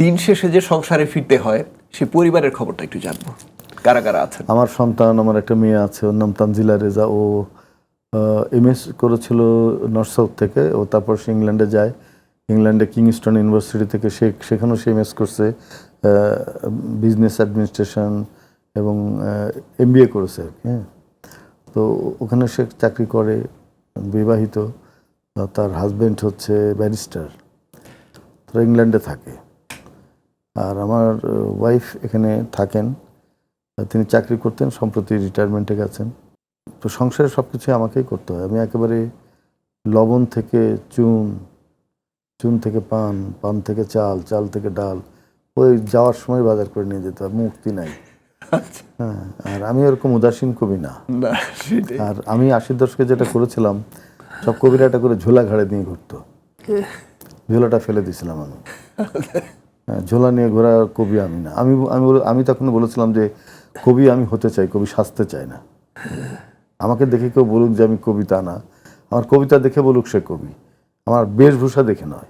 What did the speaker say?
দিন শেষে যে সংসারে ফিরতে হয় সে পরিবারের খবরটা একটু জানবো, কারা কারা আছেন? আমার সন্তান, আমার একটা মেয়ে আছে, ওর নাম তানজিলা রেজা। ও এমএস করেছিল নর্থ সাউথ থেকে। ও তারপর সে ইংল্যান্ডে যায়। ইংল্যান্ডে কিংস্টন ইউনিভার্সিটি থেকে সেখানেও সে এমএস করছে, বিজনেস অ্যাডমিনিস্ট্রেশন এবং এমবিএ করেছে আর কি। হ্যাঁ, তো ওখানে সে চাকরি করে, বিবাহিত। তার হাজবেন্ড হচ্ছে ব্যারিস্টার, তারা ইংল্যান্ডে থাকে। আর আমার ওয়াইফ এখানে থাকেন, তিনি চাকরি করতেন, সম্প্রতি রিটায়ারমেন্টে গেছেন। তো সংসারে সব কিছু আমাকেই করতে হয়। আমি একেবারে লবণ থেকে চুন, চুন থেকে পান, পান থেকে চাল, চাল থেকে ডাল, ওই যাওয়ার সময় বাজার করে নিয়ে যেতে হয়, মুক্তি নাই। হ্যাঁ, আর আমি ওরকম উদাসীন কবি না। না, সেটাই। আর আমি 80 দশকে যেটা করেছিলাম, সব কবিরা একটা করে ঝোলা ঘাড়ে নিয়ে ঘুরতো, ঝোলাটা ফেলে দিয়েছিলাম আমি। হ্যাঁ, ঝোলা নিয়ে ঘোরা কবি আমি না। আমি তখন বলেছিলাম যে কবি আমি হতে চাই, কবি সাজতে চাই না। আমাকে দেখে কেউ বলুক যে আমি কবিতা না, আমার কবিতা দেখে বলুক সে কবি, আমার বেশভূষা দেখে নয়।